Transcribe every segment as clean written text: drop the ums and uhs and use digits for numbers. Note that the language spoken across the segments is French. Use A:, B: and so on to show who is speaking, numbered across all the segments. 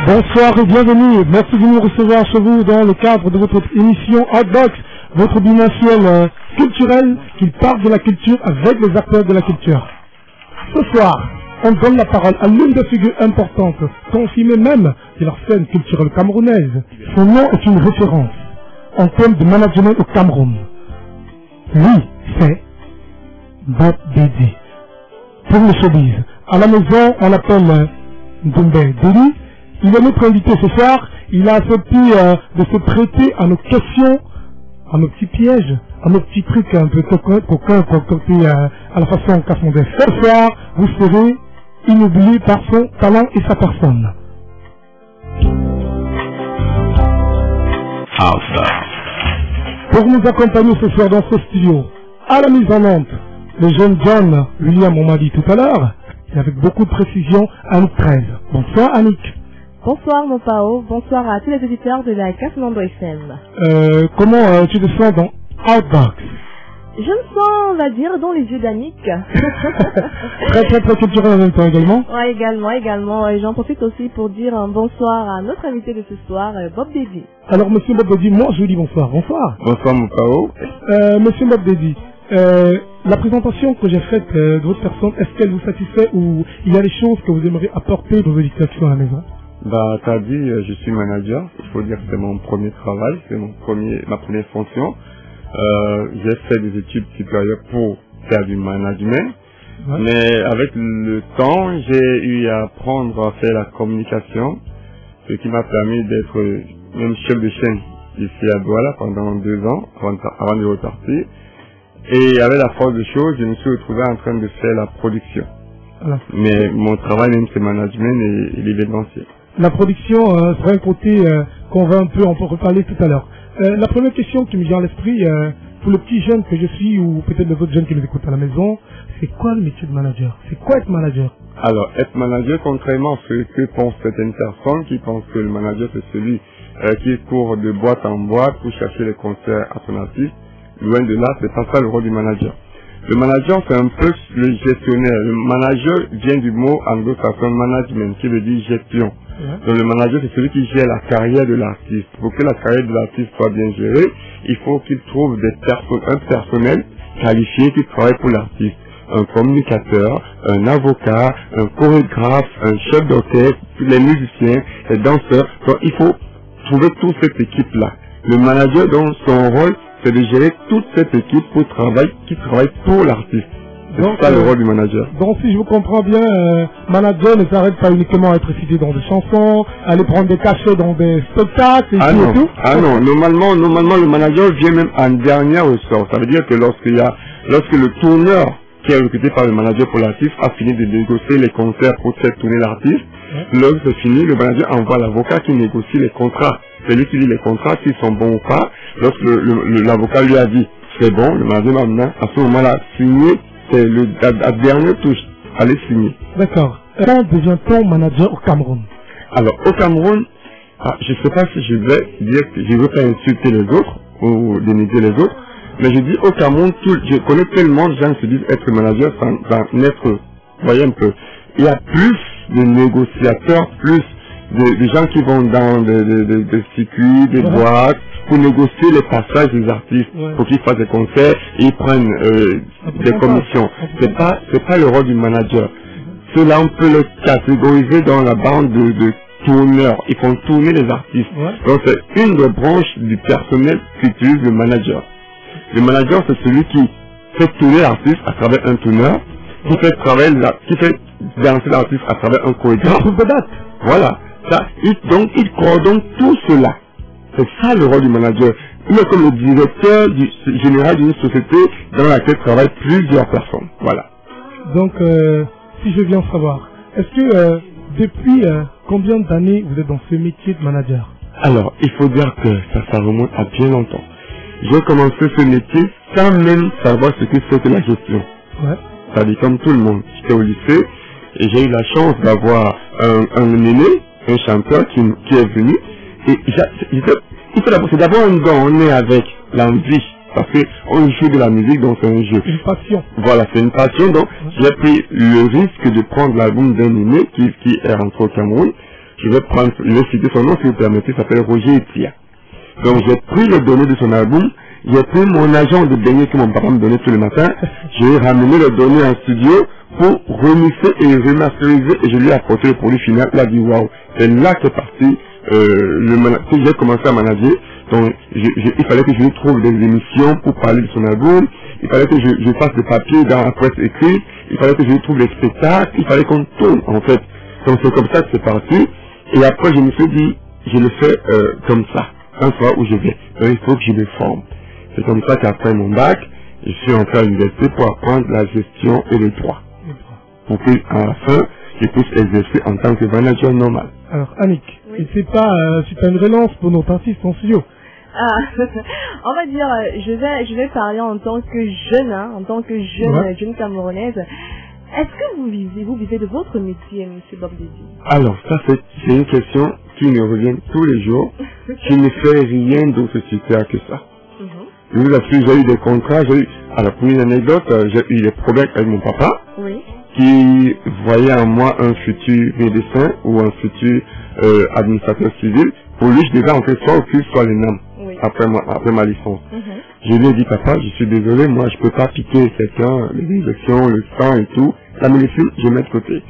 A: Bonsoir et bienvenue. Merci de nous recevoir chez vous dans le cadre de votre émission Outbox, votre bimensuel culturel qui parle de la culture avec les acteurs de la culture. Ce soir, on donne la parole à l'une des figures importantes, confirmée même de la scène culturelle camerounaise. Son nom est une référence en termes de management au Cameroun. Lui, c'est Bob Dedi. Pour le showbiz. À la maison, on l'appelle Ndumbe Dedi. Il est notre invité ce soir. Il a accepté de se prêter à nos questions, à nos petits pièges, à nos petits trucs un peu coquins concoctés à la façon Casse-Mondès. Ce soir, vous serez inoublié par son talent et sa personne. Pour nous accompagner ce soir dans ce studio, à la mise en onde, le jeune John William, on m'a dit tout à l'heure, et avec beaucoup de précision, Annick 13. Bonsoir Annick.
B: Bonsoir mon Pao, bonsoir à tous les auditeurs de la Casse-Mondès FM.
A: Comment tu te sens dans Outbox?
B: Je me sens, on va dire, dans les yeux d'Annick.
A: Très culturel en même temps également.
B: Ouais, également. Et j'en profite aussi pour dire un bonsoir à notre invité de ce soir, Bob Dedi.
A: Alors monsieur Bob Dedi, moi je vous dis bonsoir. Bonsoir.
C: Bonsoir mon Pao.
A: Monsieur Bob Dedi, la présentation que j'ai faite de votre personne, est-ce qu'elle vous satisfait ou il y a des choses que vous aimeriez apporter aux auditeurs qui sont à la maison?
C: Bah, t'as dit, je suis manager. Il faut dire que c'est mon premier travail, c'est ma première fonction. J'ai fait des études supérieures pour faire du management. Ouais. Mais avec le temps, j'ai eu à apprendre à faire la communication, ce qui m'a permis d'être même chef de chaîne ici à Douala pendant 2 ans, avant de repartir. Et avec la force des choses, je me suis retrouvé en train de faire la production. Voilà. Mais mon travail même, c'est management et l'événementiel.
A: La production, c'est un côté qu'on va on peut reparler tout à l'heure. La première question qui me vient à l'esprit, pour le petit jeune que je suis, ou peut-être les autres jeunes qui nous écoutent à la maison, c'est quoi le métier de manager? C'est quoi être manager?
C: Alors, être manager, contrairement à ce que pensent certaines personnes qui pensent que le manager c'est celui qui court de boîte en boîte pour chercher les concerts à son artiste, loin de là, c'est pas ça le rôle du manager. Le manager, c'est un peu le gestionnaire. Le manager vient du mot anglo-saxon management, qui veut dire gestion. Donc le manager, c'est celui qui gère la carrière de l'artiste. Pour que la carrière de l'artiste soit bien gérée, il faut qu'il trouve un personnel qualifié qui travaille pour l'artiste. Un communicateur, un avocat, un chorégraphe, un chef d'orchestre, les musiciens, les danseurs. Donc il faut trouver toute cette équipe-là. Le manager, donc, son rôle, c'est de gérer toute cette équipe qui travaille pour l'artiste. C'est ça le rôle du manager.
A: Donc si je vous comprends bien, manager ne s'arrête pas uniquement à être cité dans des chansons, aller prendre des cachets dans des spectacles et tout.
C: Non, normalement le manager vient même en dernier ressort. Ça veut dire que lorsque le tourneur qui est recruté par le manager pour l'artiste a fini de négocier les concerts pour faire tourner l'artiste, lorsque c'est fini, le manager envoie l'avocat qui négocie les contrats. C'est lui qui lit les contrats, s'ils sont bons ou pas. Lorsque l'avocat lui a dit c'est bon, le manager maintenant, à ce moment-là, signé, c'est la dernière touche, allez signer.
A: D'accord. Quand devient-on manager au Cameroun?
C: Alors, au Cameroun, je ne sais pas si je vais dire que je ne veux pas insulter les autres ou dénigrer les autres, mais je dis au Cameroun, je connais tellement de gens qui se disent être manager sans être, voyez un peu, il y a plus de négociateurs, plus de gens qui vont dans des circuits, des boîtes, pour négocier les passages des artistes, pour qu'ils fassent des concerts, et ils prennent des commissions. C'est pas le rôle du manager. Cela, on peut le catégoriser dans la bande de tourneurs. Ils font tourner les artistes. Donc c'est une des branches du personnel qu'utilise le manager. Le manager, c'est celui qui fait tourner l'artiste à travers un tourneur, qui fait danser l'artiste à travers un chorégraphe. Voilà. Donc il coordonne tout cela. C'est ça le rôle du manager. Il est comme le directeur général d'une société dans laquelle travaillent plusieurs personnes. Voilà.
A: Donc, si je viens savoir, est-ce que depuis combien d'années vous êtes dans ce métier de manager?
C: Alors, il faut dire que ça remonte à bien longtemps. J'ai commencé ce métier sans même savoir ce que c'était la gestion. C'est-à-dire comme tout le monde. J'étais au lycée et j'ai eu la chance d'avoir un aîné, un chanteur qui est venu. Et c'est d'abord un don, on est avec l'envie, parce qu'on joue de la musique, donc c'est un jeu.
A: Une passion.
C: Voilà, c'est une passion, donc j'ai pris le risque de prendre l'album d'un aîné qui est rentré au Cameroun. je vais prendre, je vais citer son nom si vous permettez, il s'appelle Roger Etia. Donc j'ai pris les données de son album, j'ai pris mon agent de beignet que mon papa me donnait tous les matins, j'ai ramené les données en studio pour remixer et remasteriser et je lui ai apporté le produit final. Il a dit waouh, c'est là qu'est parti que j'ai commencé à manager. Donc il fallait que je lui trouve des émissions pour parler de son album, il fallait que je fasse des papiers dans la presse écrite, il fallait que je lui trouve des spectacles, il fallait qu'on tourne en fait. Donc c'est comme ça que c'est parti. Et après je me suis dit, je le fais comme ça, un soir où je vais. Donc il faut que je me forme. C'est comme ça qu'après mon bac, je suis entré à l'université pour apprendre la gestion et le droit. Pour qu'à la fin, je puisse exercer en tant que manager normal.
A: Alors, Annick, oui. C'est pas une relance pour nos artistes en studio.
B: On va dire, je vais parler en tant que jeune Camerounaise. Est-ce que vous vivez de votre métier, M. Bob Dedi? Alors,
C: ça c'est une question qui me revient tous les jours. Je ne fais rien d'autre sur terre que ça. Je vous assure, j'ai eu des contrats, alors pour une anecdote, j'ai eu des problèmes avec mon papa, qui voyait en moi un futur médecin ou un futur administrateur civil. Pour lui, je devais entrer soit au CUS, soit les NAM, après ma licence. Je lui ai dit, papa, je suis désolé, moi je peux pas piquer quelqu'un, les injections, le sang et tout. La médecine, je mets de côté.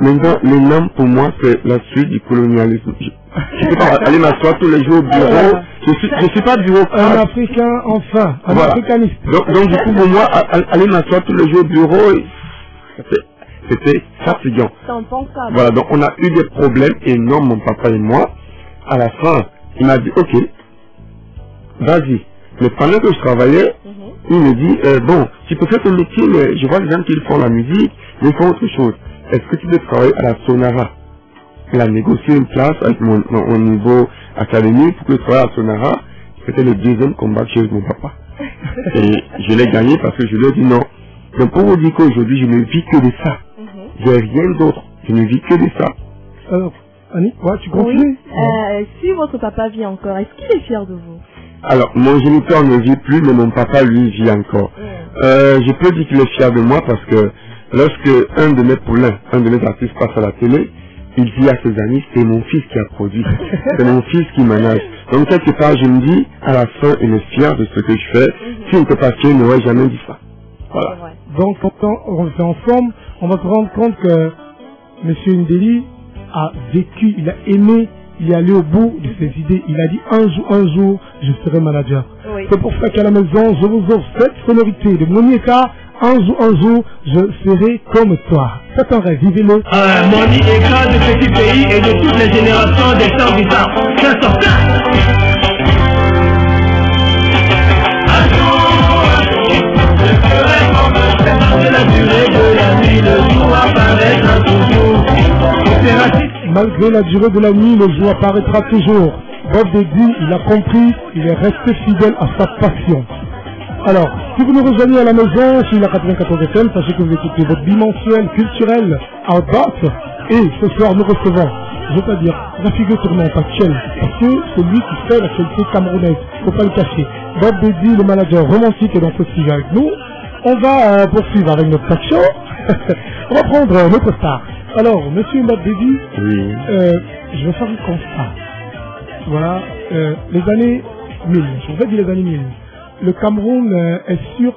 C: Maintenant, les NAM, pour moi, c'est la suite du colonialisme. Je peux pas aller m'asseoir tous les jours au bureau. Je suis pas bureaucrate.
A: Un Africain, enfin. Un africaniste.
C: Donc, du coup, pour moi, aller m'asseoir tous les jours au bureau, c'était fatigant. Voilà, donc on a eu des problèmes énormes, mon papa et moi. À la fin, il m'a dit, ok, vas-y. Mais pendant que je travaillais, il me dit, bon, tu peux faire ton métier, mais je vois les gens qui font la musique, ils font autre chose. Est-ce que tu peux travailler à la Sonara? Il a négocié une place avec mon niveau académique pour que je travaille à la Sonara. C'était le deuxième combat que j'ai eu avec mon papa. Et je l'ai gagné parce que je lui ai dit non. Donc pour vous dire qu'aujourd'hui, je ne vis que de ça. J'ai rien d'autre. Je ne vis que de ça.
A: Alors, Annie, tu continues?
B: Si votre papa vit encore, est-ce qu'il est fier de vous?
C: Alors, mon géniteur ne vit plus, mais mon papa, lui, vit encore. Je peux dire qu'il est fier de moi parce que lorsque un de mes poulains, un de mes artistes passe à la télé, il dit à ses amis, c'est mon fils qui a produit. C'est mon fils qui manage. Donc, quelque part, je me dis, à la fin, il est fier de ce que je fais. Si on ne peut pas fier, il n'aurait jamais dit ça. Voilà.
A: Donc, quand on fait ensemble, on va se rendre compte que M. Ndeli a vécu, il a aimé, il est allé au bout de ses idées. Il a dit un jour, je serai manager. C'est pour ça qu'à la maison, je vous offre cette sonorité de Monieka. Un jour, je serai comme toi. C'est un rêve, vivez-le.
D: Monieka de petit pays et de toutes les générations des temps bizarres. C'est son
A: Malgré la durée de la nuit, le jour apparaîtra toujours. Bob Dedi, il a compris, il est resté fidèle à sa passion. Alors, si vous nous rejoignez à la maison sur la 94 FM, sachez que vous écoutez votre bimensuel culturel Outbox. Et ce soir, nous recevons, je veux pas dire, la figure tournante actuelle, parce que c'est lui qui fait la qualité camerounaise, faut pas le cacher. Bob Dedi, le manager romantique, est dans ce sujet avec nous. On va poursuivre avec notre talk show. On va prendre notre star. Alors, monsieur Bob Dedi, je vais faire un constat. Voilà, les années 1000, je vais dire les années 1000. Le Cameroun est sur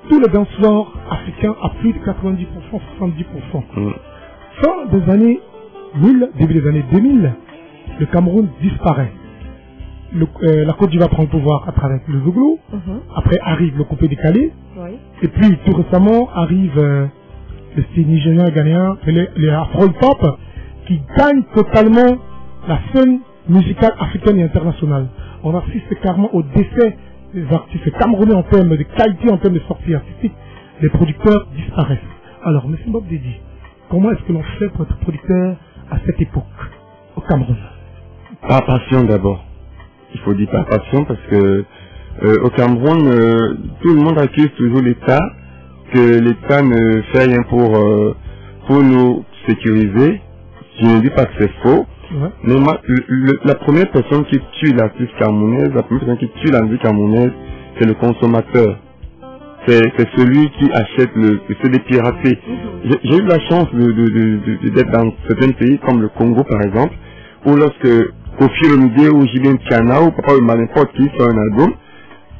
A: tous les danseurs africains à plus de 90%, 70%. Fin des années 1000, début des années 2000, le Cameroun disparaît. La Côte d'Ivoire prend le pouvoir à travers le Zouglou. Après arrive le coupé décalé. Et puis tout récemment arrive le style nigérien et ghanéen, les Afro-Hip-Hop, qui gagnent totalement la scène musicale africaine et internationale. On assiste carrément au décès des artistes camerounais en termes de qualité, en termes de sortie artistique. Les producteurs disparaissent. Alors, M. Bob Dedi, comment est-ce que l'on fait pour être producteur à cette époque au Cameroun?
C: Par passion d'abord. Il faut dire par passion parce que au Cameroun, tout le monde accuse toujours l'État, que l'État ne fait rien pour nous sécuriser. Je ne dis pas que c'est faux. Mais moi, la première personne qui tue l'artiste camerounaise, la première personne qui tue la musique camerounaise, c'est le consommateur. c'est celui qui achète le CD piraté. J'ai eu la chance d'être dans certains pays comme le Congo par exemple, où lorsque Kofi Olomide ou Julien Tiana ou Papa ou n'importe qui fait un album,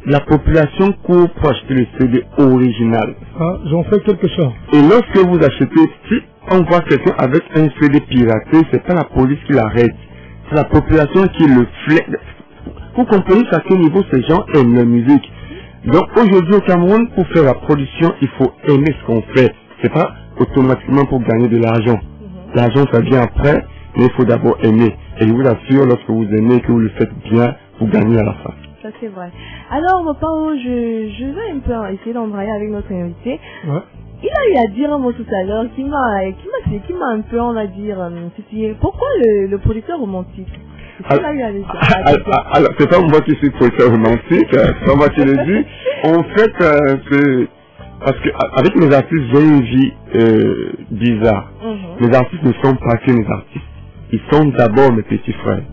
C: la population court pour acheter le CD original.
A: Ah, j'en fais quelque chose.
C: Et lorsque vous achetez, si on voit quelqu'un avec un CD piraté, c'est pas la police qui l'arrête, c'est la population qui le flatte. Vous comprenez à quel niveau ces gens aiment la musique. Donc aujourd'hui au Cameroun, pour faire la production, il faut aimer ce qu'on fait. C'est pas automatiquement pour gagner de l'argent. L'argent ça vient après, mais il faut d'abord aimer. Et je vous assure, lorsque vous aimez et que vous le faites bien, vous gagnez à la fin.
B: Ça c'est vrai. Alors Pao, je vais un peu essayer d'embrayer avec notre invité.
A: Ouais.
B: Il a eu à dire un mot tout à l'heure qui m'a un peu, on va dire, titillé. Pourquoi le producteur romantique?
C: Alors, c'est pas moi qui suis producteur romantique, c'est pas moi qui le dis. En fait, c'est parce que avec mes artistes, j'ai une vie bizarre. Mes artistes ne sont pas que mes artistes. Ils sont d'abord mes petits frères.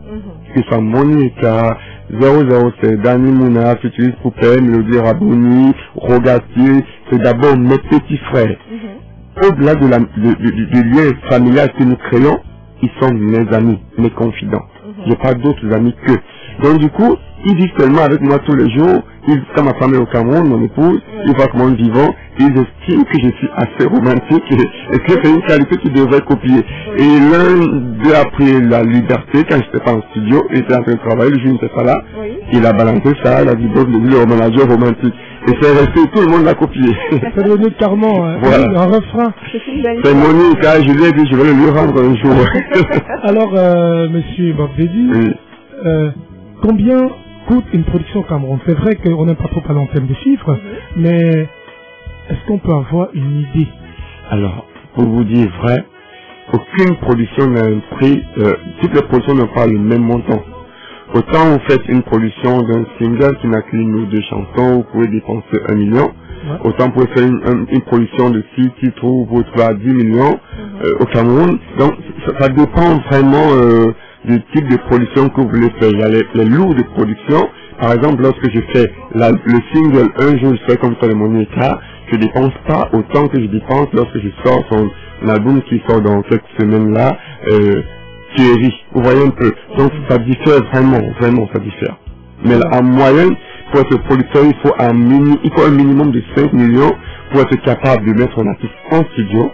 C: Que ce soit Monica, 007, Dani Mouna, Futuriste Poupée, Mélodie Rabouni, Rogatier, c'est d'abord mes petits frères. Au-delà du lien familial que nous créons, ils sont mes amis, mes confidents. J'ai pas d'autres amis qu'eux. Donc du coup, ils vivent tellement avec moi tous les jours, quand ma femme est au Cameroun, mon épouse, ils voient comment nous vivons, ils estiment que je suis assez romantique et que c'est une qualité qu'ils devraient copier. Et l'un d'eux a pris la liberté, quand je n'étais pas en studio, il était en train de travailler, le jour où il n'était pas là, il a balancé ça, il a dit donc le manager romantique. Et c'est resté, tout le monde l'a copié.
A: C'est devenu carrément
C: voilà.
A: Un refrain.
C: C'est Monique, je lui ai dit, je vais le lui rendre un jour.
A: Alors, monsieur Bob Dedi, combien coûte une production au Cameroun? C'est vrai qu'on n'aime pas trop parler en termes de chiffres, mais est-ce qu'on peut avoir une idée?
C: Alors, pour vous dire vrai, aucune production n'a un prix, toutes les productions n'ont pas le même montant. Autant vous faites une production d'un single qui n'a qu'une ou deux chansons, vous pouvez dépenser 1 million. Autant vous pouvez faire une production de 6 titres où vous pouvez à 10 millions au Cameroun. Donc ça dépend vraiment du type de production que vous voulez faire. Il y a les lourdes productions. Par exemple, lorsque je fais le single un jour, je fais comme ça de Monica, je ne dépense pas autant que je dépense lorsque je sors son album qui sort dans quelques semaines là. Thierry, vous voyez un peu. Donc ça diffère vraiment ça diffère. Mais en moyenne, pour être producteur, il faut un minimum de 5 millions pour être capable de mettre un artiste en studio,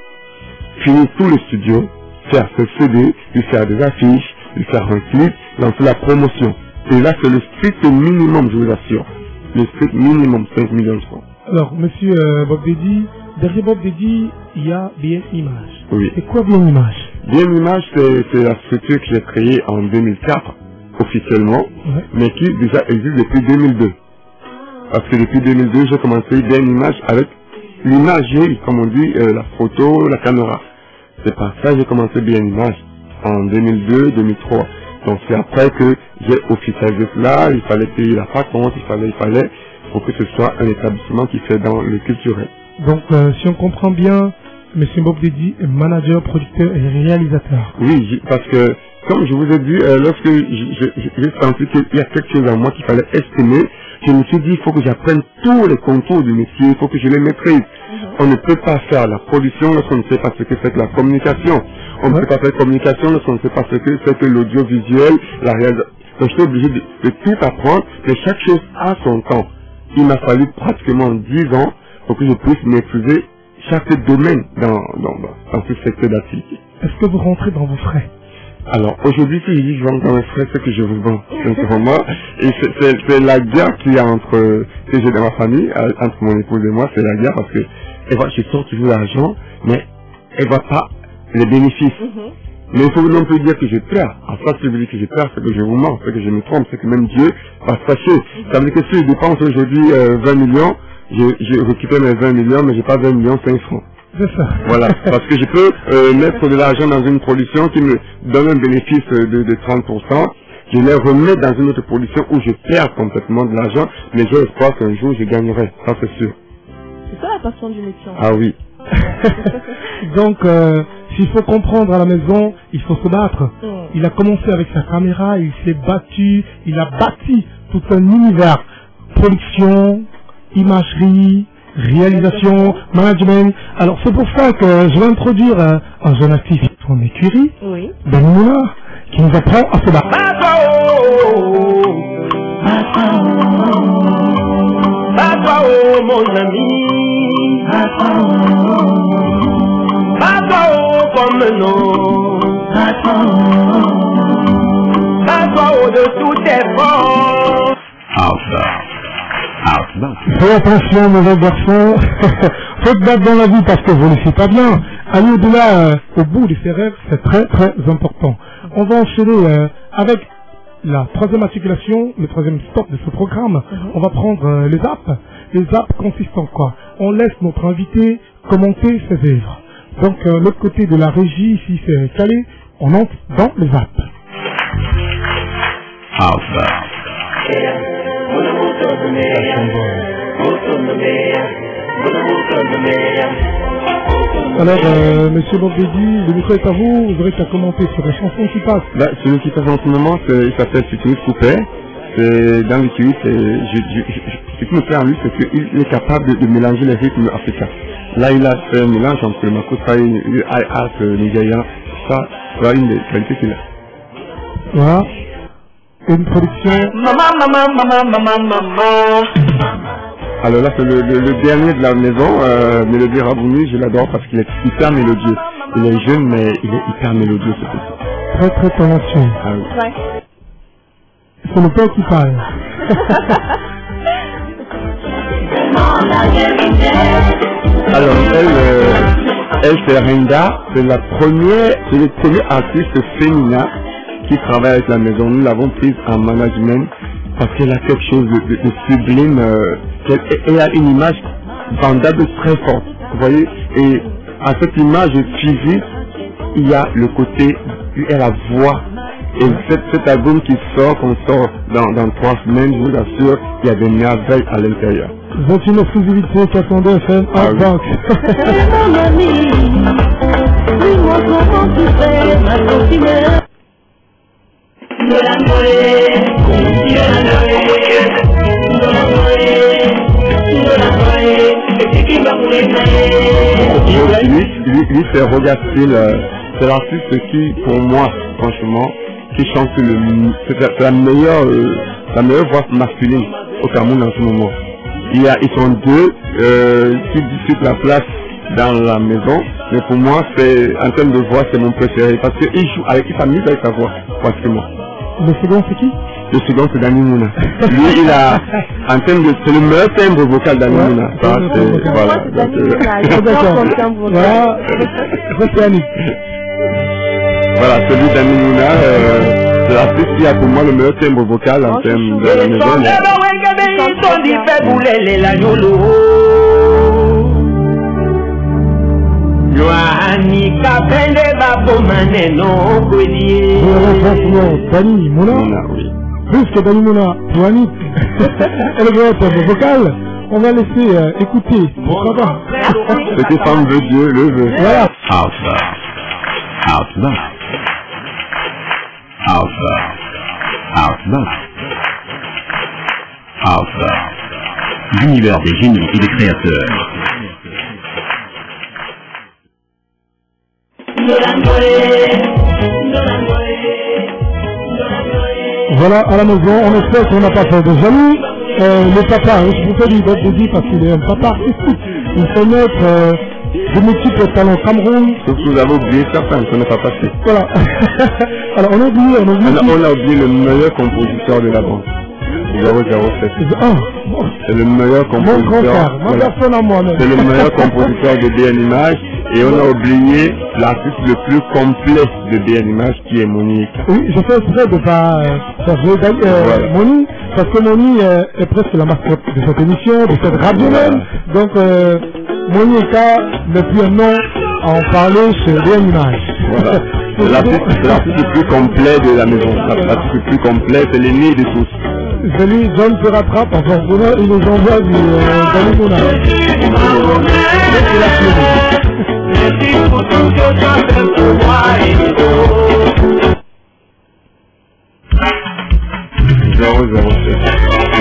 C: finir tout le studio, faire ce CD, lui faire des affiches, lui faire un clip, lancer la promotion. Et là c'est le strict minimum, je vous assure. Le strict minimum, 5 millions de francs.
A: Alors, monsieur Bob Dedi, derrière Bob Dedi, il y a Bien Image.
C: Oui.
A: C'est quoi Bien Image?
C: Bien Image, c'est la structure que j'ai créée en 2004, officiellement, mais qui déjà existe depuis 2002. Parce que depuis 2002, j'ai commencé Bien Image avec l'imagerie, comme on dit, la photo, la caméra. C'est par ça que j'ai commencé Bien Image en 2002-2003. Donc c'est après que j'ai officialisé cela, il fallait payer la patente, il fallait pour que ce soit un établissement qui fait dans le culturel.
A: Donc si on comprend bien, M. Bob Dedi est manager, producteur et réalisateur.
C: Oui, parce que comme je vous ai dit, lorsque j'ai senti qu'il y a quelque chose en moi qu'il fallait estimer, je me suis dit il faut que j'apprenne tous les contours du métier, il faut que je les maîtrise. On ne peut pas faire la production lorsqu'on ne sait pas ce que c'est que la communication. On ne peut pas faire la communication lorsqu'on ne sait pas ce que c'est que l'audiovisuel, la réalisation. Donc je suis obligé de tout apprendre, mais chaque chose a son temps. Il m'a fallu pratiquement 10 ans pour que je puisse maîtriser chaque domaine dans ce secteur d'activité.
A: Est-ce que vous rentrez dans vos frais?
C: Alors, aujourd'hui, si je dis que je rentre dans mes frais, c'est que je vous vends, sincèrement. Et c'est la guerre qu'il y a que j'ai dans ma famille, entre mon épouse et moi, c'est la guerre parce que je sors toujours l'argent, mais elle voit pas les bénéfices. Mais il faut non plus dire que je perds. En fait, si je dis que je perds, c'est que je vous mens, c'est que je me trompe, c'est que même Dieu va se fâcher. Ça veut dire que si je dépense aujourd'hui 20 millions, j'ai récupéré mes 20 millions, mais j'ai pas 20 millions 5 francs.
A: C'est ça.
C: Voilà, parce que je peux mettre de l'argent dans une production qui me donne un bénéfice de 30%. Je les remets dans une autre production où je perds complètement de l'argent, mais j'ai espoir qu'un jour je gagnerai, ça c'est sûr.
B: C'est ça la passion du métier.
C: Ah oui.
A: Donc, s'il faut comprendre à la maison, il faut se battre. Il a commencé avec sa caméra, il s'est battu, il a bâti tout un univers. Production, imagerie, réalisation, management. Alors c'est pour ça que je vais introduire un jeune actif de son écurie,
B: Oui.
A: Dani Mouna, qui nous apprend à se battre.
D: Papa, mon ami. Papa, comme nom. Papa, de tout effort.
A: Fais attention, mauvais garçon. Faut te battre dans la vie parce que vous ne le faites pas bien. Aller au-delà, au bout de ses rêves, c'est très très important. On va enchaîner avec la troisième articulation, le troisième stop de ce programme. On va prendre les apps. Les apps consistent en quoi? On laisse notre invité commenter ses œuvres. Donc l'autre côté de la régie, ici c'est calé, on entre dans les apps. Alors, monsieur Bobédi, le micro est à vous, vous aurez qu'à commenter sur les chansons qui passent.
C: Bah, celui qui passe en ce moment, il s'appelle Futuriste Coupé. C'est dans le tweet, ce qui me plaît en lui, c'est qu'il est capable de mélanger les rythmes africains. Là, il a fait un mélange entre le Makossa et le hi-hat nigérian. Ça, c'est une des qualités qu'il a.
A: Voilà. Une production.
D: Maman.
C: Alors là, c'est le dernier de la maison, Mélodie Rabouni, je l'adore parce qu'il est hyper mélodieux. Il est jeune, mais il est hyper mélodieux, ce petit.
A: Très très talentueux.
C: Ah oui.
B: Ouais.
A: C'est le père qui parle.
C: Alors, elle c'est Renda, c'est le premier artiste féminin qui travaille avec la maison. Nous l'avons prise en management parce qu'elle a quelque chose de sublime. Elle a une image vendable très forte. Vous voyez, et à cette image physique, il y a le côté, et la voix. Et cet album qui sort, qu'on sort dans 3 semaines, je vous assure, il y a des merveilles à l'intérieur.
A: Vous êtes une exclusivité 402 FM
C: Ah oui.
A: Outbox.
E: Mon ami, dis-moi comment tu fais ma copine.
C: Lui c'est Rogastil, c'est l'artiste qui, pour moi, franchement, qui chante c'est la meilleure voix masculine au Cameroun en ce moment. Ils sont deux qui disputent la place dans la maison, mais pour moi, en termes de voix, c'est mon préféré, parce qu'il joue il s'amuse avec sa voix, pratiquement.
A: Le second, c'est qui?
C: Le second, c'est Dani Mouna. Lui, en termes de, c'est le meilleur timbre vocal d'Dani Mouna. Ça, c'est, voilà. Voilà, celui d'Dani Mouna, c'est l'artiste qui a pour moi le meilleur timbre vocal en termes de la maison.
A: Dani Mouna,
C: oui.
A: Plus que Dani Mouna, Joanny, elle est timbre vocal. On va laisser écouter.
C: Cette femme de Dieu, le veut.
A: Voilà.
F: L'univers des génies et des créateurs.
A: Voilà, à la maison, on espère qu'on n'a pas fait de jaloux. Le papa, je vous fais du Bob Boudy parce qu'il est un papa artistique. Il fait naître de multiples talents Cameroun.
C: Sauf que vous avez oublié certains, ça n'est pas passé.
A: Voilà. Alors on a oublié.
C: On a oublié le meilleur compositeur de la bande. 007. C'est le meilleur compositeur.
A: Mon grand frère, ma personne à moi-même.
C: C'est le meilleur compositeur de BN Image. Et on a oublié l'artiste le plus complet de BN Image qui est Moni.
A: Oui, je fais exprès de pas faire jouer Moni, parce que Moni est presque la mascotte de cette émission, de cette radio même. Donc Moni n'est plus un nom à en parler sur BN Image.
C: Voilà. C'est l'artiste le plus complet de la maison. L'artiste le plus complet, c'est l'aîné de tous.
A: C'est lui, John se rattrape, enfin, il nous envoie du Dani Mouna.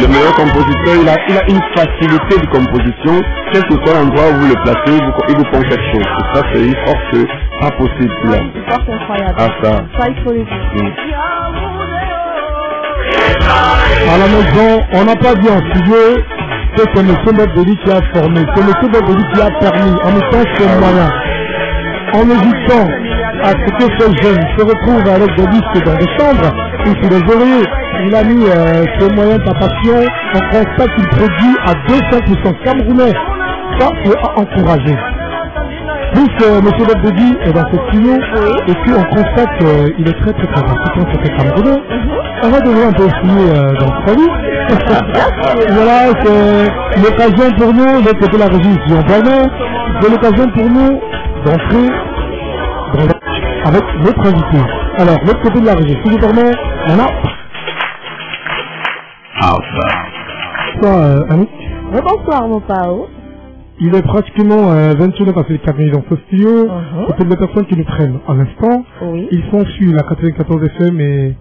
A: Le
C: meilleur compositeur, il a une facilité de composition, quel que soit l'endroit où vous le placez, il vous pond quelque chose. Et ça, c'est une force pas possible. Là.
B: Une force incroyable.
C: Ah, ça.
B: Ça, il faut le dire.
A: À la maison, on n'a pas dit en studio que c'est M. Bobdeli qui a formé, c'est M. Bobdeli qui a permis, en mettant ses moyens, en évitant à ce que ces jeunes se retrouvent avec des listes dans des chambres, ou sous les oreillers. Il a mis ses moyens, sa passion, on constate qu'il produit à 200% camerounais. Ça, c'est encouragé. Plus M. Bobdeli est dans ce studio, et puis on constate qu'il est très important sur ces camerounais. On va devoir un peu essayer dans le produit. Voilà, c'est l'occasion pour nous, d'être côté de la régie ici en Palma, c'est l'occasion pour nous d'entrer avec notre invité. Alors, l'autre côté de la régie, si vous permettez, on a... Bonsoir, Annick.
B: Bonsoir, mon Pao.
A: Il est pratiquement 21 ans passé 4 minutes dans ce studio. C'est des personnes qui nous prennent à l'instant.
B: Oui.
A: Ils sont sur la 94 FM et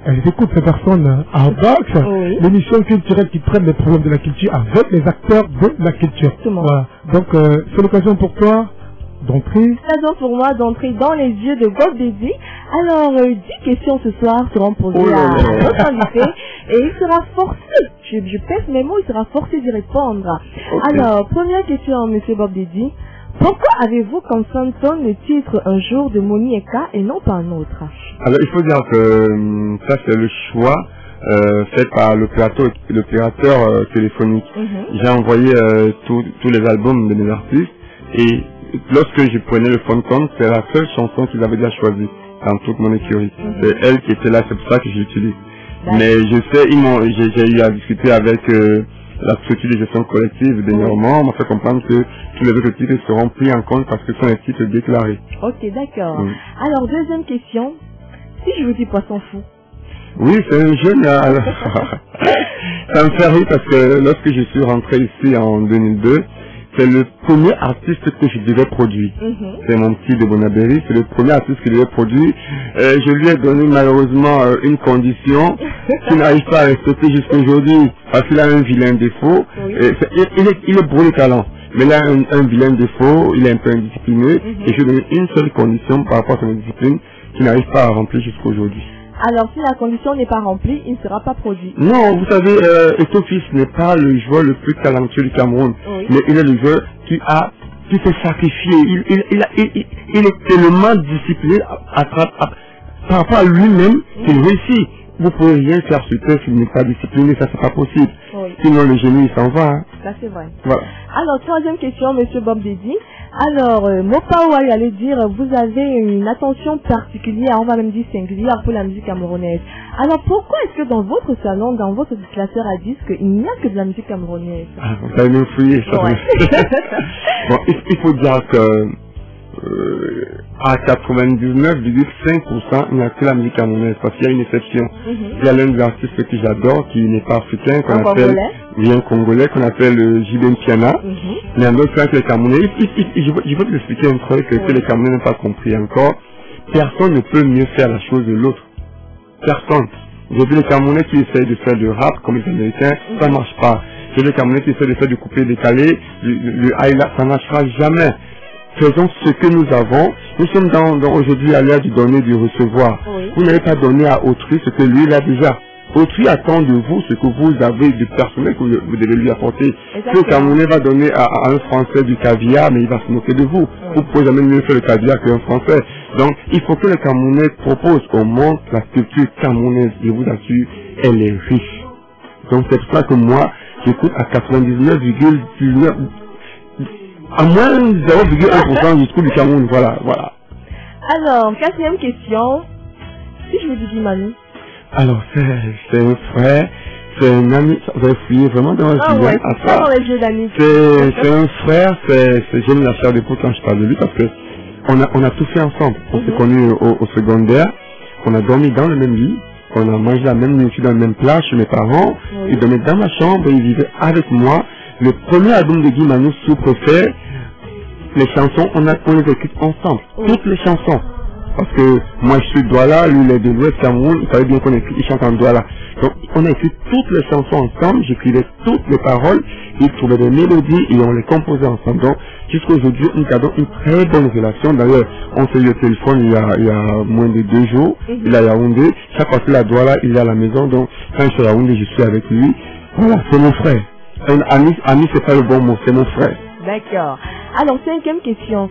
A: elles écoutent ces personnes à Outbox, l'émission culturelle qui traite les problèmes de la culture avec les acteurs de la culture. Voilà. Donc, c'est l'occasion pour toi d'entrer.
B: C'est l'occasion pour moi d'entrer dans les yeux de Bobdeli. Alors, 10 questions ce soir seront posées à notre invité et il sera forcé, je pèse mes mots, il sera forcé d'y répondre. Alors, première question, M. Bobdeli. Pourquoi avez-vous comme symptôme le titre Un jour de Moni Eka et non pas un autre?
C: Alors, il faut dire que ça, c'est le choix fait par l'opérateur téléphonique. J'ai envoyé tous les albums de mes artistes et lorsque je prenais le phone compte, c'est la seule chanson qu'ils avaient déjà choisie dans toute mon écurie. C'est elle qui était là, c'est pour ça que j'utilise. Mais je sais, j'ai eu à discuter avec la structure de gestion collective dernièrement, on m'a fait comprendre que tous les autres titres seront pris en compte parce que ce sont les titres déclarés.
B: Ok, d'accord. Alors, deuxième question. Si je vous dis poisson fou?
C: Oui, c'est un jeune. Ça me fait rire parce que lorsque je suis rentré ici en 2002, c'est le premier artiste que je devais produire. C'est mon petit de Bonaberry, c'est le premier artiste que je devais produire. Je lui ai donné malheureusement une condition qu'il n'arrive pas à respecter jusqu'à aujourd'hui parce qu'il a un vilain défaut. Il est beau de talent, mais il a un vilain défaut, il est un peu indiscipliné et je lui ai donné une seule condition par rapport à son indiscipline qu'il n'arrive pas à remplir jusqu'à aujourd'hui.
B: Alors, si la condition n'est pas remplie, il ne sera pas produit.
C: Non, vous savez, Etofis n'est pas le joueur le plus talentueux du Cameroun. Mais il est le joueur qui s'est sacrifié. Il est tellement discipliné par rapport à lui-même qu'il réussit. Vous ne pouvez rien faire sur terre s'il n'est pas discipliné, ça c'est pas possible. Sinon le génie il s'en va. Hein.
B: Ça c'est vrai.
C: Voilà.
B: Alors, troisième question, M. Bobdeli. Alors, Mopao allait dire, vous avez une attention particulière, on va même dire singulière pour la musique camerounaise. Alors, pourquoi est-ce que dans votre salon, dans votre classeur à disque, il n'y a que de la musique camerounaise?
C: Vous avez même fouillé, ça. Bon, il faut dire que à 99,5% il n'y a que la musique camerounaise parce qu'il y a une exception. Il y a l'un des artistes que j'adore qui n'est pas africain, qu'on appelle bien congolais, qu'on appelle Jibem Piana. Mais un autre que les Camerounais, je veux vous expliquer un truc que les Camerounais n'ont pas compris encore. Personne ne peut mieux faire la chose de l'autre. Personne. J'ai vu les Camerounais qui essayent de faire du rap comme les Américains, ça ne marche pas. J'ai vu les Camerounais qui essayent de faire du couplet décalé, le highlight, ça ne marchera jamais. Faisons ce que nous avons. Nous sommes dans aujourd'hui à l'ère du donner, du recevoir. Vous n'avez pas donné à autrui ce que lui il a déjà. Autrui attend de vous ce que vous avez de personnel que vous devez lui apporter. Le Camerounais va donner à un Français du caviar, mais il va se moquer de vous. Vous ne pouvez jamais mieux faire le caviar qu'un Français. Donc, il faut que le Camerounais propose au monde la culture camerounaise. Je vous assure, elle est riche. Donc, c'est pour ça que moi, j'écoute à 99,19%. À moins 0,1% du trou du Cameroun, voilà.
B: Alors, quatrième question. Si je vous dis Manu.
C: Alors, c'est un frère, c'est un ami, vous avez fouillé vraiment dans un
B: ouais, c'est
C: un frère, j'aime la chair de poule quand je parle de lui parce que on a tout fait ensemble. On s'est connus au secondaire, on a dormi dans le même lit, on a mangé la même nourriture dans le même plat chez mes parents, il dormait dans ma chambre, il vivait avec moi. Le premier album de Guy Manu sous-préfet, les chansons, on les écrit ensemble. Toutes les chansons. Parce que moi je suis Douala, lui il est de l'Ouest Cameroun, il fallait bien qu'on écrit, il chante en Douala. Donc on a écrit toutes les chansons ensemble, j'écrivais toutes les paroles, il trouvait des mélodies et on les composait ensemble. Donc jusqu'à aujourd'hui, nous gardons une très bonne relation. D'ailleurs, on s'est eu au téléphone il y a moins de 2 jours, il est à Yaoundé, chaque fois qu'il est à Douala, il est à la maison, donc quand je suis à Yaoundé, je suis avec lui. Voilà, c'est mon frère. Ami c'est pas le bon mot, c'est mon frère.
B: D'accord. Alors, 5e question.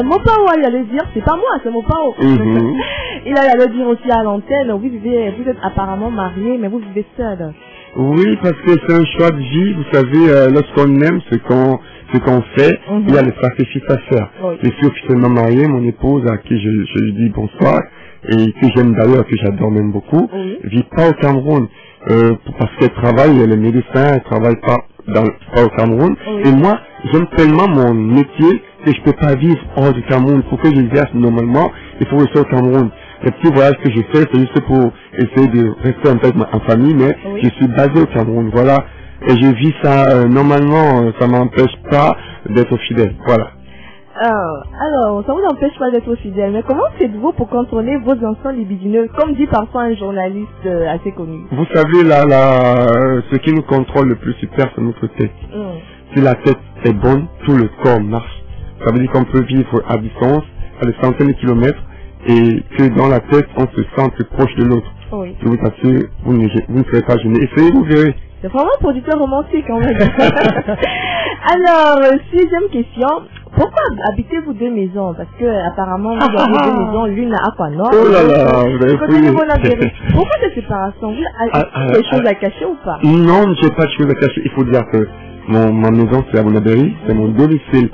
B: Mon pao, il allait dire, c'est pas moi, c'est mon pao. Il allait dire aussi à l'antenne, vous êtes apparemment marié, mais vous vivez seul.
C: Oui, parce que c'est un choix de vie. Vous savez, lorsqu'on aime ce qu'on fait, il y a le sacrifice à faire. Oui. Je suis officiellement marié, mon épouse à qui je lui dis bonsoir, et que j'aime d'ailleurs, que j'adore même beaucoup, vit pas au Cameroun. Parce qu'elle travaille, elle est médecin, elle travaille pas au Cameroun. Et moi, j'aime tellement mon métier que je peux pas vivre hors du Cameroun. Pour que j'exerce normalement, il faut rester au Cameroun. Les petits voyages que je fais, c'est juste pour essayer de rester en famille, mais je suis basé au Cameroun, voilà. Et je vis ça, normalement, ça m'empêche pas d'être fidèle, voilà.
B: Alors, ça vous empêche pas d'être fidèle, mais comment faites-vous pour contrôler vos instants libidineux, comme dit parfois un journaliste assez connu?
C: Vous savez, ce qui nous contrôle le plus super, c'est notre tête. Si la tête est bonne, tout le corps marche. Ça veut dire qu'on peut vivre à distance, à des centaines de kilomètres, et que dans la tête, on se sent plus proche de l'autre. Je vous assure, vous ne serez pas gêné. Essayez, vous verrez.
B: C'est vraiment un producteur romantique, en fait. Alors, 6e question. Pourquoi habitez-vous 2 maisons? Parce que apparemment vous avez 2 maisons, l'une à Aquanor.
C: Oh là là, vous avez
B: pris. Pourquoi cette séparation? Vous avez des choses à cacher ou pas?
C: Non, j'ai pas de choses à cacher. Il faut dire que ma maison c'est à Bounaberi, c'est mon domicile.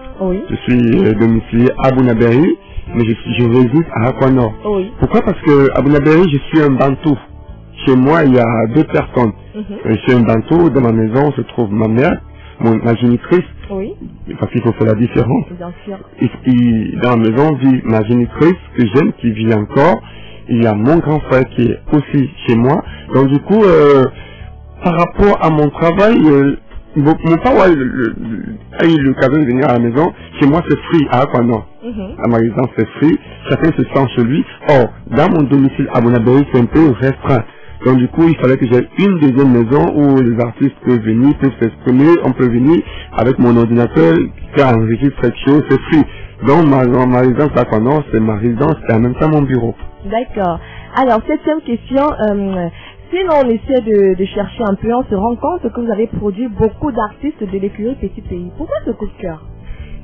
C: Je suis domicilié à Bounaberi, mais je réside à Aquanor. Pourquoi? Parce que à Bounaberi, je suis un bantou. Chez moi, il y a 2 personnes. Je suis un bantou. Dans ma maison se trouve ma mère, ma génitrice. Parce qu'il faut faire la différence.
B: Bien sûr.
C: Et dans la maison vit ma génitrice que j'aime, qui vit encore. Il y a mon grand frère qui est aussi chez moi. Donc du coup, par rapport à mon travail, mon père a eu l'occasion de venir à la maison. Chez moi, c'est free à Aquanor. À ma résidence, c'est free. Chacun se sent chez lui. Or, dans mon domicile à Bounaberi, c'est un peu restreint. Donc du coup, il fallait que j'ai une deuxième maison où les artistes peuvent venir, peuvent s'exprimer. On peut venir avec mon ordinateur, qui enregistre quelque chose, c'est free. Donc ma résidence à Aquanor, c'est ma résidence et en même temps mon bureau.
B: D'accord. Alors, 7e question. Si l'on essaie de chercher un peu, on se rend compte que vous avez produit beaucoup d'artistes de l'écurie Petit Pays. Pourquoi ce coup de cœur?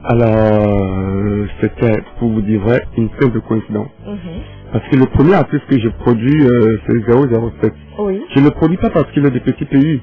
C: Alors, c'était, pour vous dire vrai, une simple coïncidence. Parce que le premier artiste que je produis, c'est 007. Je ne le produis pas parce qu'il est de Petit Pays.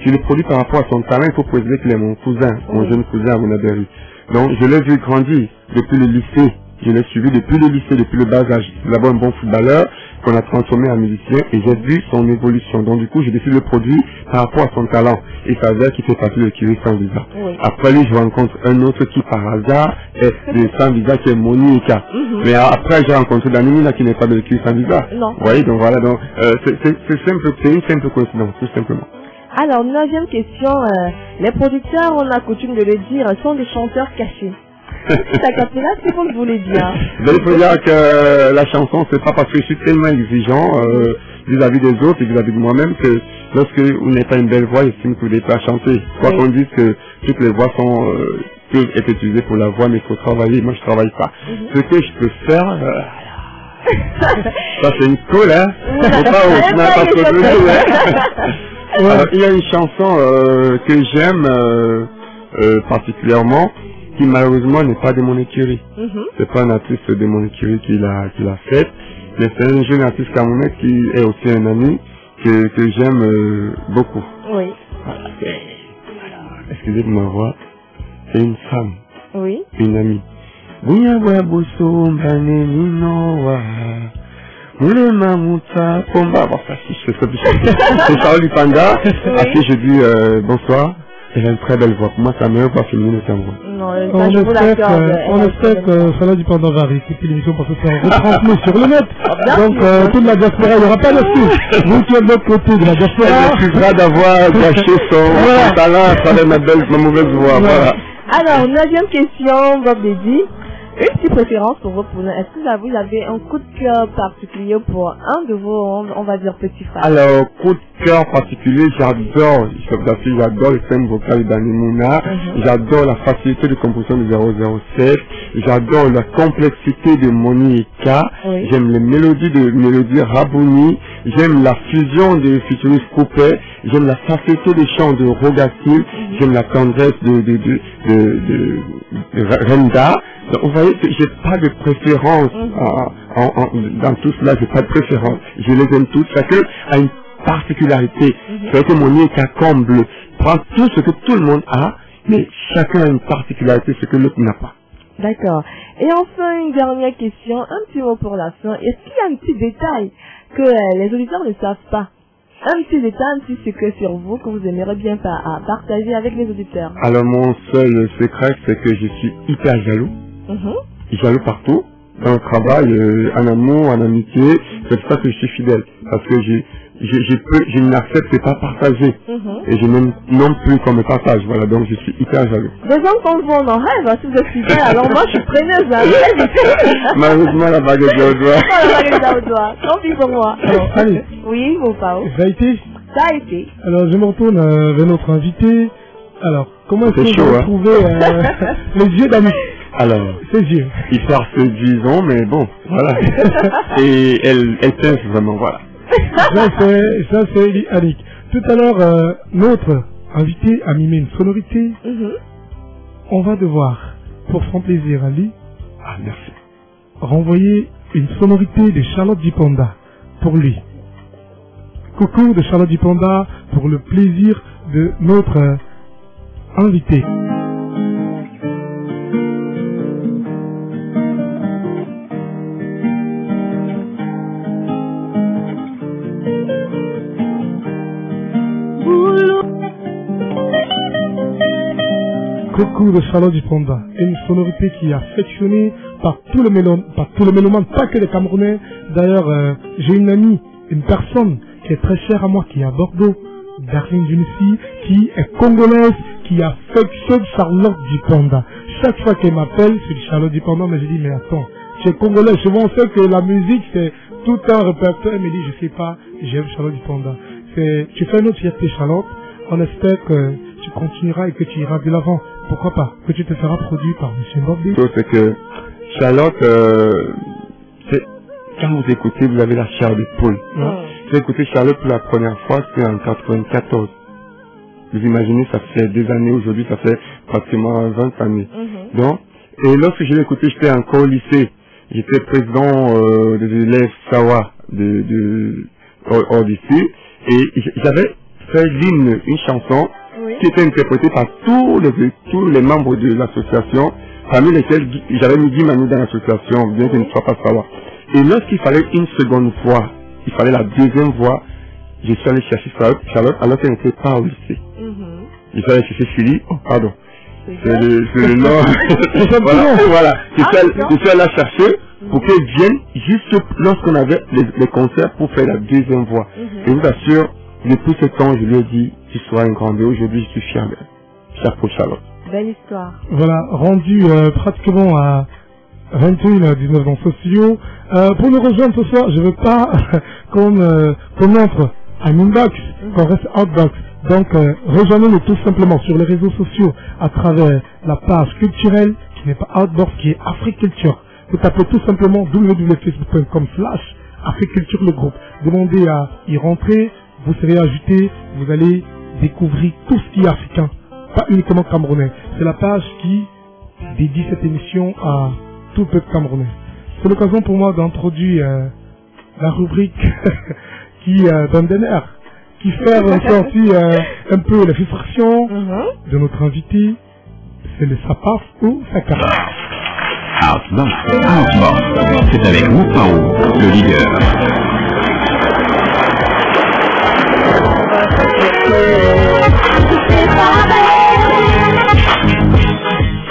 C: Je le produis par rapport à son talent. Il faut préciser qu'il est mon cousin, mon jeune cousin à Bounaberi. Donc, je l'ai vu grandir depuis le lycée. Je l'ai suivi depuis le lycée, depuis le bas âge. C'est d'abord un bon footballeur qu'on a transformé en musicien et j'ai vu son évolution. Donc du coup, j'ai décidé de le produire par rapport à son talent. Et ça veut dire qu'il fait partie de l'écurie Sans Visa. Après lui, je rencontre un autre qui par hasard est de Sans Visa, qui est Monica. Mais après, j'ai rencontré Danimina qui n'est pas de l'écurie Sans Visa. Vous voyez, donc voilà, donc c'est simple, c'est une simple coïncidence, tout simplement.
B: Alors, 9e question. Les producteurs, on a coutume de le dire, sont des chanteurs cachés. C'est à là, si vous le voulez bien.
C: Il faut dire que la chanson, c'est pas parce que je suis tellement exigeant vis-à-vis des autres et vis-à-vis de moi-même que lorsque vous n'avez pas une belle voix, j'estime que vous n'êtes pas chanter. Quoi qu'on dise que toutes les voix peuvent être utilisées pour la voix, mais il faut travailler. Moi, je travaille pas. Ce que je peux faire, ça c'est une colle, hein. Alors, il y a une chanson que j'aime particulièrement, qui malheureusement n'est pas de mon écurie. C'est pas un artiste de mon écurie qui l'a faite, mais c'est un jeune artiste camerounais qui est aussi un ami que j'aime beaucoup. Excusez de ma voix, c'est une femme, une amie. C'est Charlie Panda, à qui je dis bonsoir. Elle a une très belle voix. Pour moi, c'est la meilleure voix féminine au Cameroun.
A: On espère que Salah du Panda va réécouter l'émission parce que c'est retransmis sur le net. Donc, toute la diaspora, il n'y aura pas d'excuse. Vous qui êtes de l'autre côté de la diaspora.
C: Elle excusera d'avoir gâché son talent à travers ma mauvaise voix. Voilà.
B: Alors, 9e question, Bob Dédi. Une petite préférence pour vos poulains. Est-ce que vous avez un coup de cœur particulier pour un de vos, on va dire, petits frères?
C: Alors, coup de cœur particulier, j'adore le thème vocal d'Animouna, j'adore la facilité de composition de 007, j'adore la complexité de Monica, j'aime les mélodies Rabouni, j'aime la fusion des futuristes coupés, j'aime la facilité des chants de Rogatil, j'aime la tendresse de Renda. Donc, vous voyez que j'ai pas de préférence dans tout cela, j'ai pas de préférence. Je les aime tous. Chacun a une particularité. C'est vrai que Monica comble, prend tout ce que tout le monde a, mais chacun a une particularité, ce que l'autre n'a pas.
B: D'accord. Et enfin, une dernière question, un petit mot pour la fin. Est-ce qu'il y a un petit détail que les auditeurs ne savent pas? Un petit détail, un petit secret sur vous que vous aimeriez bien partager avec les auditeurs?
C: Alors, mon seul secret, c'est que je suis hyper jaloux. Jaloux partout, dans le travail, en amour, en amitié. C'est pour ça que je suis fidèle. Parce que je n'accepte pas partager. Et je n'aime non plus qu'on me partage. Voilà, donc je suis hyper jaloux.
B: Des gens qu'on vous en rêve, hein, si vous êtes fidèle. Alors moi, je suis preneuse. Hein.
C: Malheureusement, la baguette est au doigt.
B: La baguette est au doigt. Tant pis pour moi.
A: Alors, allez.
B: Oui, mon Pao.
A: Ça a été?
B: Ça a été.
A: Alors, je me retourne vers notre invité. Alors, comment est-ce que vous avez trouvé les yeux d'Annick?
C: Alors,
A: ses yeux.
C: Ils partent séduisants, mais bon, voilà. Et elle pince vraiment, voilà.
A: Ça c'est Annick. Tout à l'heure, notre invité a mimé une sonorité. On va devoir, pour son plaisir à lui,
C: merci,
A: renvoyer une sonorité de Charlotte Dipanda pour lui. Coucou de Charlotte Dipanda pour le plaisir de notre invité. Coucou de Charlotte Dipanda, une sonorité qui est affectionnée par tous les mélomanes, pas que les Camerounais. D'ailleurs, j'ai une amie, une personne qui est très chère à moi, qui est à Bordeaux, Darlene Junissi, qui est congolaise, qui affectionne Charlotte Dipanda. Chaque fois qu'elle m'appelle, c'est du Charlotte Dipanda, mais je dis, mais attends, tu es congolais, souvent on sait que la musique c'est tout un répertoire, elle me dit, je sais pas, j'aime Charlotte Dipanda. Tu fais notre fierté, Charlotte, on espère que tu continueras et que tu iras de l'avant. Pourquoi pas? Que tu te feras produit par M. Bobby.
C: C'est que Charlotte, quand vous écoutez, vous avez la chair de poule. J'ai écouté Charlotte pour la première fois, c'était en 94. Vous imaginez, ça fait des années aujourd'hui, ça fait pratiquement 20 années. Donc, et lorsque je l'ai écouté, j'étais encore au lycée. J'étais président des élèves Sawa au lycée. Et j'avais fait une chanson qui était interprétée par tous les membres de l'association, parmi lesquels j'avais mis Guy Manu dans l'association, bien qu'il ne soit pas Sawa. Et lorsqu'il fallait une seconde voix, il fallait la deuxième voix, je suis allé chercher Charlotte alors qu'elle n'était pas au lycée. Je suis allé chercher Philly, pardon. C'est le nom. voilà. Je suis allé la chercher pour qu'elle vienne juste lorsqu'on avait les concerts pour faire la deuxième voix. Et je vous assure, depuis ce temps, je lui ai dit, tu seras un grand. Et aujourd'hui, je suis fier d'elle. Chapeau Charlotte.
B: Belle histoire.
A: Voilà, rendu pratiquement à 21h19 dans ce studio. Pour nous rejoindre ce soir, je veux pas qu'on entre à inbox, qu'on reste outbox. Donc, rejoignez-nous tout simplement sur les réseaux sociaux à travers la page culturelle qui n'est pas outbox, qui est Africulture. Vous tapez tout simplement www.facebook.com/Africulture le groupe. Demandez à y rentrer, vous serez ajouté, vous allez découvrir tout ce qui est africain, pas uniquement camerounais. C'est la page qui dédie cette émission à tout le peuple camerounais. C'est l'occasion pour moi d'introduire la rubrique qui donne des nerfs, qui fait ressortir un peu la frustration de notre invité. C'est le Sapaf ou Sakara.
F: Outbox, c'est avec Moupao, le leader.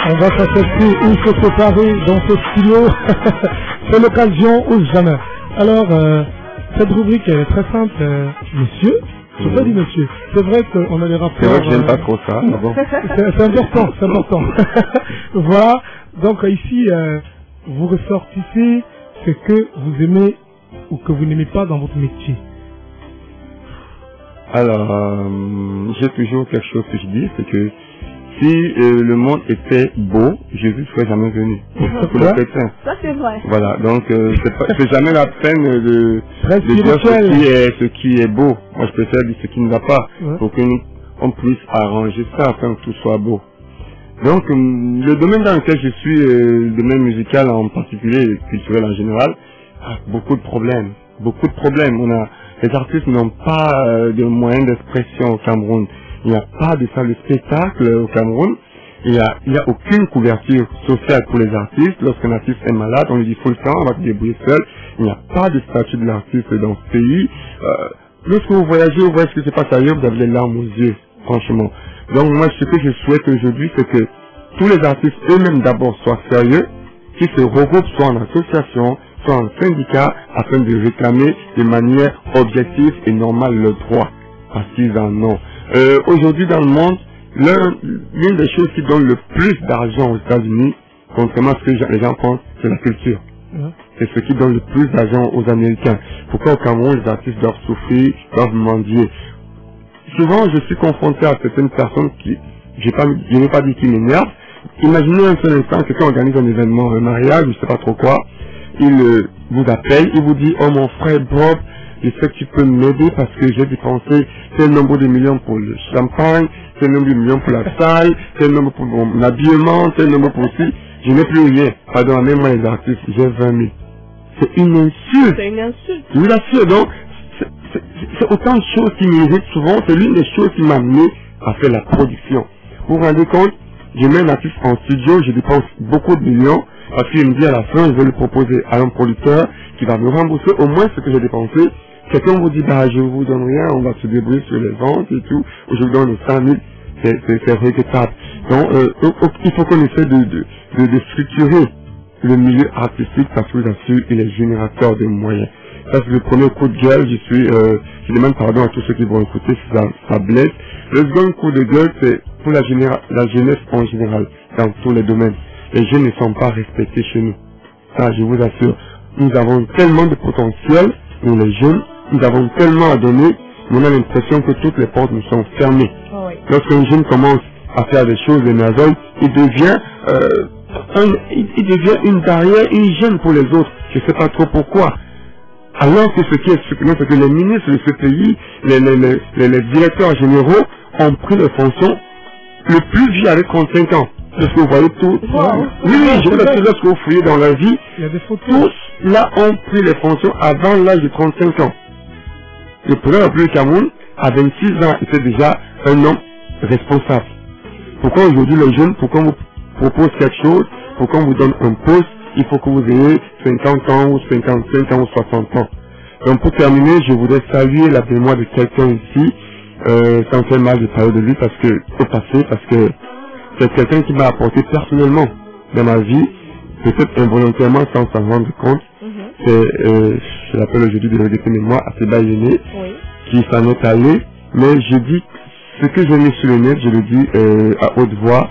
A: On va s'associer ou se séparer dans ce studio. C'est l'occasion ou jamais. Alors, cette rubrique elle est très simple. Monsieur, je pas dit monsieur. C'est vrai qu'on a des rapports.
C: C'est vrai que j'aime pas trop ça.
A: C'est important, c'est important. Voilà. Donc ici, vous ressortissez ce que vous aimez ou que vous n'aimez pas dans votre métier?
C: Alors, j'ai toujours quelque chose que je dis, c'est que si le monde était beau, Jésus ne serait jamais venu.
B: Ça c'est vrai.
C: Voilà, donc c'est jamais la peine de dire ce qui est beau. Moi je préfère dire ce qui ne va pas, pour qu'on puisse arranger ça afin que tout soit beau. Donc le domaine dans lequel je suis, le domaine musical en particulier et culturel en général, a beaucoup de problèmes. Beaucoup de problèmes. Les artistes n'ont pas de moyens d'expression au Cameroun. Il n'y a pas de salle de spectacle au Cameroun. Il n'y a aucune couverture sociale pour les artistes. Lorsqu'un artiste est malade, on lui dit faut le temps, on va se débrouiller seul. Il n'y a pas de statut de l'artiste dans ce pays. Lorsque vous voyagez, vous voyez ce qui se passe ailleurs, vous avez les larmes aux yeux, franchement. Donc moi, ce que je souhaite aujourd'hui, c'est que tous les artistes eux-mêmes d'abord soient sérieux, qu'ils se regroupent soit en association, soit en syndicat, afin de réclamer de manière objective et normale leurs droits, parce qu'ils en ont. Aujourd'hui dans le monde, l'une des choses qui donne le plus d'argent aux États-Unis, contrairement à ce que les gens pensent, c'est la culture. C'est ce qui donne le plus d'argent aux Américains. Pourquoi au Cameroun, les artistes doivent souffrir, doivent mendier? Souvent, je suis confronté à certaines personnes qui, je n'ai pas dit qui m'énervent. Imaginez un seul instant, quelqu'un organise un événement, un mariage, je sais pas trop quoi. Il vous appelle, il vous dit, oh mon frère Bob, je sais que tu peux m'aider parce que j'ai dépensé tel nombre de millions pour le champagne, tel nombre de millions pour la salle, tel nombre pour mon habillement, tel nombre pour ci. Je n'ai plus rien. Pardon, même moi les artistes, j'ai 20 000. C'est une insulte.
B: C'est une insulte.
C: Je vous l'assure, donc, c'est autant de choses qui m'irritent souvent, c'est l'une des choses qui m'a amené à faire la production. Vous vous rendez compte, je mets un artiste en studio, je dépense beaucoup de millions, parce qu'il me dit à la fin, je vais le proposer à un producteur qui va me rembourser au moins ce que j'ai dépensé. Quelqu'un vous dit, bah, je vous donne rien, on va se débrouiller sur les ventes et tout, ou je vous donne 5 000, c'est regrettable. Donc, il faut qu'on essaie de structurer le milieu artistique, parce que je vous assure, il est générateur de moyens. Ça, c'est le premier coup de gueule, je demande pardon à tous ceux qui vont écouter si ça blesse. Le second coup de gueule, c'est pour la jeunesse en général, dans tous les domaines. Les jeunes ne sont pas respectés chez nous. Ça, je vous assure. Nous avons tellement de potentiel, nous les jeunes, nous avons tellement à donner, mais on a l'impression que toutes les portes nous sont fermées.
B: Oh oui.
C: Lorsqu'un jeune commence à faire des choses, des merveilles, il devient une barrière, une gêne pour les autres. Je ne sais pas trop pourquoi. Alors que ce qui est surprenant, c'est que les ministres de ce pays, les directeurs généraux ont pris les fonctions le plus vieux avec 35 ans. Parce que vous voyez tout.
B: Wow.
C: Oui, je vous assure, lorsque vous fouillez dans la vie,
A: Il y a des photos.
C: tous là ont pris les fonctions avant l'âge de 35 ans. Le président de la République du Cameroun, à 26 ans, était déjà un homme responsable. Pourquoi aujourd'hui les jeunes, pourquoi on vous propose quelque chose, pourquoi on vous donne un poste, il faut que vous ayez 50 ans ou 55 ans ou 60 ans. Donc pour terminer, je voudrais saluer la mémoire de quelqu'un ici, sans faire mal de parler de lui parce que, au passé, parce que c'est quelqu'un qui m'a apporté personnellement dans ma vie, peut-être involontairement sans s'en rendre compte. Je l'appelle aujourd'hui de regretter mémoire, Aseba Yéné, qui s'en est allé, mais je dis ce que j'ai mis sur le net, je le dis à haute voix,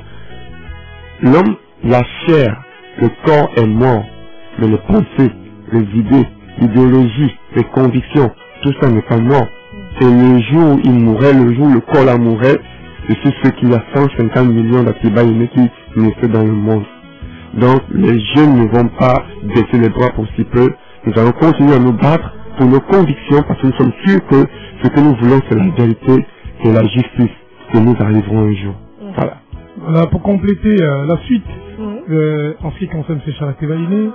C: l'homme, la chair, le corps est mort, mais les pensées, les idées, l'idéologie, les convictions, tout ça n'est pas mort. Et le jour où il mourrait, le jour où le corps la mourrait, je suis sûr qu'il y a 150 millions d'Aseba Yéné qui naissaient dans le monde. Donc les jeunes ne vont pas baisser les bras pour si peu. Nous allons continuer à nous battre pour nos convictions parce que nous sommes sûrs que ce que nous voulons c'est la vérité et la justice, que nous arriverons un jour. Voilà.
A: Voilà, pour compléter la suite, en ce qui concerne ces Aseba Yéné,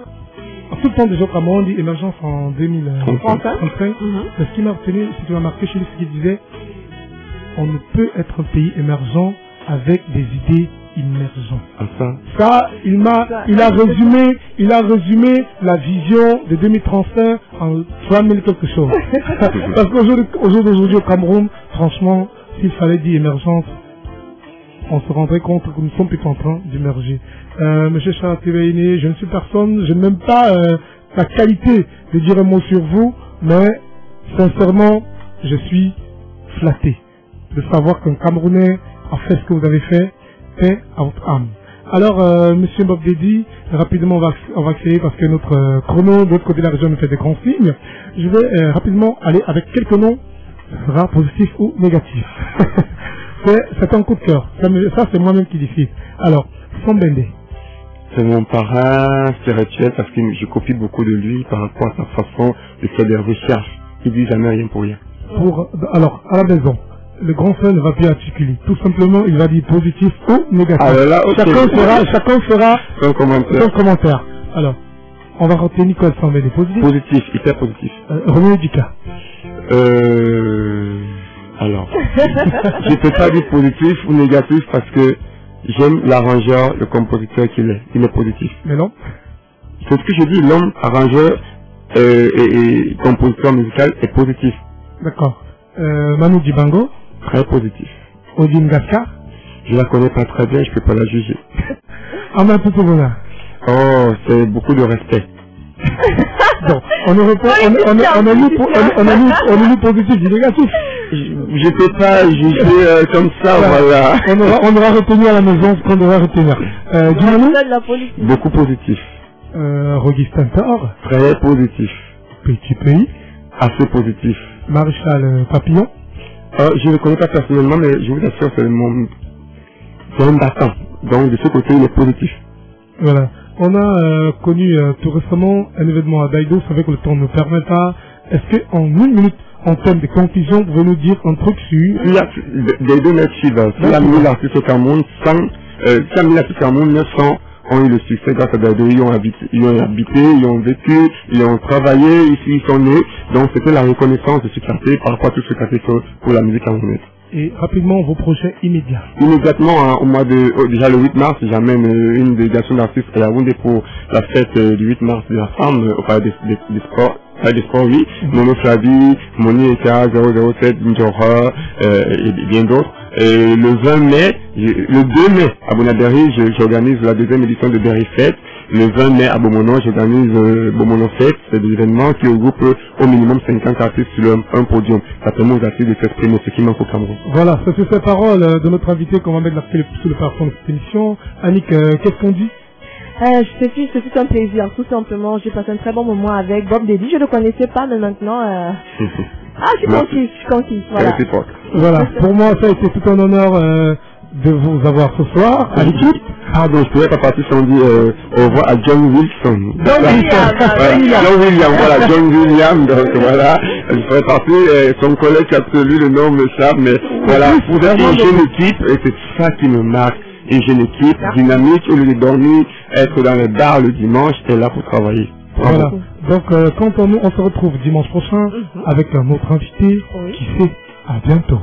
A: en tout temps déjà comme on dit émergence en 2035, ce qui m'a retenu, ce qui m'a marqué chez lui, c'est qu'il disait on ne peut être un pays émergent avec des idées immergentes. Ça, il a résumé la vision de 2035 en 3000 quelque chose. Parce qu'aujourd'hui au Cameroun, franchement, s'il fallait dire émergence, on se rendrait compte que nous sommes plutôt en train d'émerger. Monsieur Aseba Yéné, je ne suis personne, je n'ai même pas la qualité de dire un mot sur vous, mais sincèrement, je suis flatté de savoir qu'un Camerounais a fait ce que vous avez fait, paix à votre âme. Alors, monsieur Bob Dedi, rapidement, on va accélérer parce que notre chrono de l'autre côté de la région nous fait des grands signes. Je vais rapidement aller avec quelques noms, ce sera positif ou négatif. c'est un coup de cœur. Ça, c'est moi-même qui décide. Alors, Sambende.
C: C'est mon parrain spirituel parce que je copie beaucoup de lui par rapport à sa façon de faire des recherches. Il dit jamais rien pour rien.
A: Alors, à la maison, le grand frère ne va plus articuler. Tout simplement, il va dire positif ou négatif.
C: Alors là, okay.
A: Chacun fera
C: son
A: commentaire. Alors, on va retenir Nicole Sambende. Positif.
C: Positif, hyper positif.
A: René Dika.
C: Alors, je ne peux pas dire positif ou négatif parce que j'aime l'arrangeur, le compositeur qu'il est. Il est positif.
A: Mais non.
C: C'est ce que je dis, l'homme arrangeur et compositeur musical est positif.
A: D'accord. Manu Dibango.
C: Très positif.
A: Odine Gaskar.
C: Je la connais pas très bien, je peux pas la juger.
A: Amatou Toubona.
C: Oh, c'est beaucoup de respect.
A: Bon, on a mis positif et négatif.
C: Je peux pas juger comme ça, voilà.
A: On aura retenu à la maison ce qu'on devra retenir. Dumanu.
C: Beaucoup positif.
A: Augustin Thor.
C: Très positif.
A: Petit pays.
C: Assez positif.
A: Maréchal Papillon.
C: Je ne le connais pas personnellement, mais je vous assure, c'est un battant. Donc de ce côté, il est positif.
A: Voilà. On a connu tout récemment un événement à Daïdo, vous savez que le temps ne permet pas. Est-ce qu'en une minute, en termes de conclusion, vous pouvez nous dire un truc sur...
C: Daïdo Netchiva, c'est la mis l'artiste au Cameroun, 900 ont eu le succès grâce à Daïdo. Ils ont habité, ils ont vécu, ils ont travaillé, ici ils sont nés. Donc c'était la reconnaissance de ce quartier par rapport à tout ce quartier pour la musique camerounaise.
A: Et rapidement, vos projets immédiats.
C: Immédiatement, hein, au mois de... déjà le 8 mars, j'amène une délégation d'artistes à Yaoundé pour la fête du 8 mars de la femme, enfin des sports, oui. Mono Flavi, Moni Eka, 007, Njora, et bien d'autres. Et le 20 mai, le 2 mai, à Bonaderi, j'organise la deuxième édition de Berry Fête. Le 20 mai, à Bomono, j'organise Bomono Fête. C'est des événements qui regroupent au minimum 50 artistes sur un podium. Ça permet aux artistes de s'exprimer, ce qui manque au Cameroun.
A: Voilà, c'est ces paroles de notre invité qu'on va mettre sous le parfum de cette émission. Annick, qu'est-ce qu'on dit?
B: C'est un plaisir, tout simplement. J'ai passé un très bon moment avec Bob Dedi. Je ne le connaissais pas, mais maintenant... je suis conquise, voilà.
A: Voilà, pour moi, ça a été tout un honneur de vous avoir ce soir à l'équipe.
C: Pardon, je ne pourrais pas partir sans dire au revoir à John Wilson. John William, voilà, John William, donc voilà, je ferai partie, son collègue absolu, le nom m'échappe, mais voilà, vous êtes une jeune équipe, et c'est ça qui me marque. Une jeune équipe, dynamique, au lieu de dormir, être dans les bars le dimanche, et là pour travailler.
A: Voilà. Donc, quant à nous, on se retrouve dimanche prochain avec un autre invité. Qui sait, à bientôt.